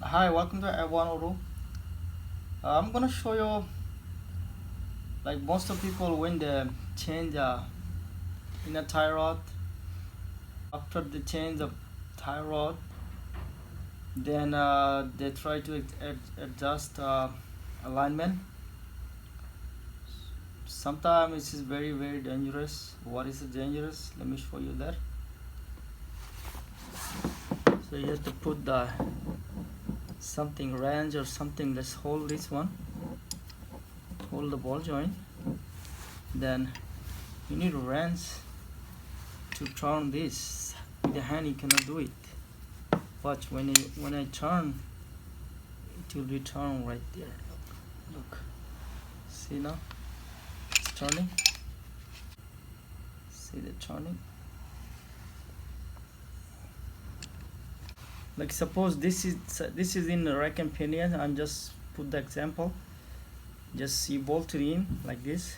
Hi, welcome to F1 Auto. I'm gonna show you, like most of people when they change in a tie rod, after they change the tie rod, then they try to adjust alignment. Sometimes it is very dangerous. What is dangerous? Let me show you that. So you have to put the something wrench or something. Let's hold this one, hold the ball joint, then you need a wrench to turn this. With the hand you cannot do it. Watch, when I turn, it will be turned right there. Look, see now, it's turning. See the turning. Like suppose this is in the rack and pinion. I'm just put the example. Just you bolt it in like this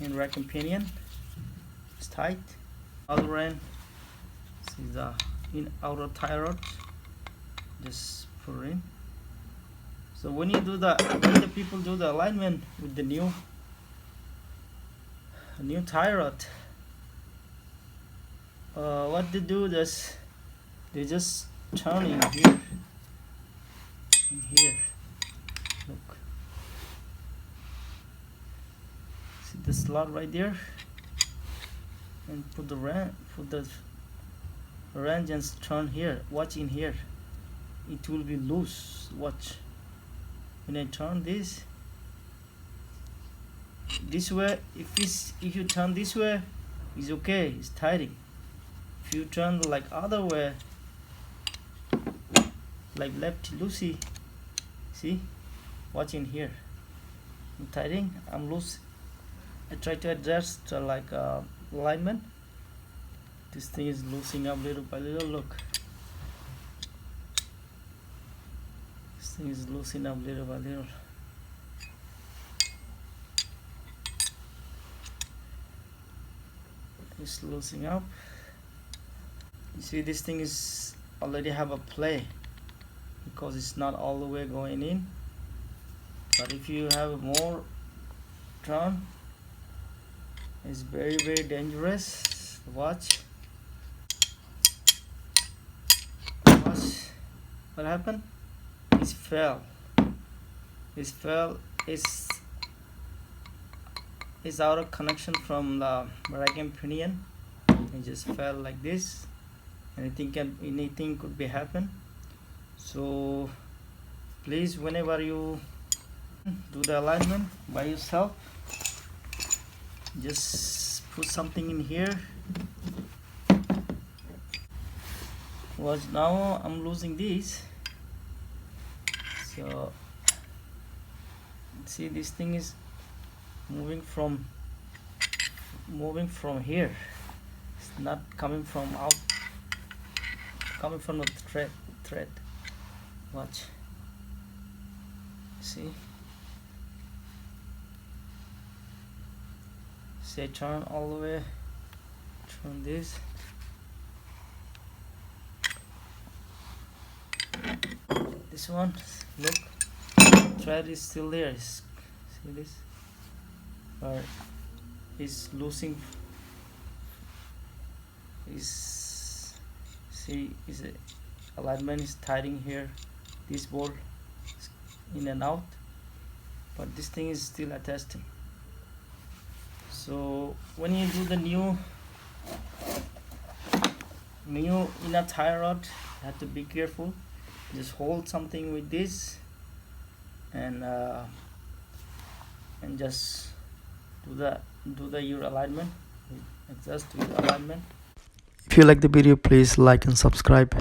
in rack and pinion. It's tight. Other end, see the in outer tie rod. Just put it in. So when the people do the alignment with the new tie rod, what they do is they just turn in here. Look, see the slot right there, and put the wrench and turn here. Watch in here, it will be loose. Watch, when I turn this way, if you turn this way, it's okay, it's tightening. If you turn like other way, like lefty loosey, see, watch in here, I'm tightening, I'm loose. I try to adjust like alignment. This thing is loosening up little by little. Look, this thing is loosening up little by little. It's loosening up. You see, this thing is already have a play because it's not all the way going in. But if you have more turn, it's very dangerous. Watch what happened. It fell. It's out of connection from the rack and pinion. It just fell like this. Anything could be happen. So please, whenever you do the alignment by yourself, just put something in here. Watch, now I'm losing this. So see, this thing is moving from here. It's not coming from out, coming from the thread. Watch, see, say turn all the way, turn this. This one, look, thread is still there. See this, or is losing, alignment is tightening here. This ball is in and out, but this thing is still attached. So when you do the new inner tie rod, you have to be careful. Just hold something with this and just do your alignment, adjust with alignment. If you like the video, please like and subscribe.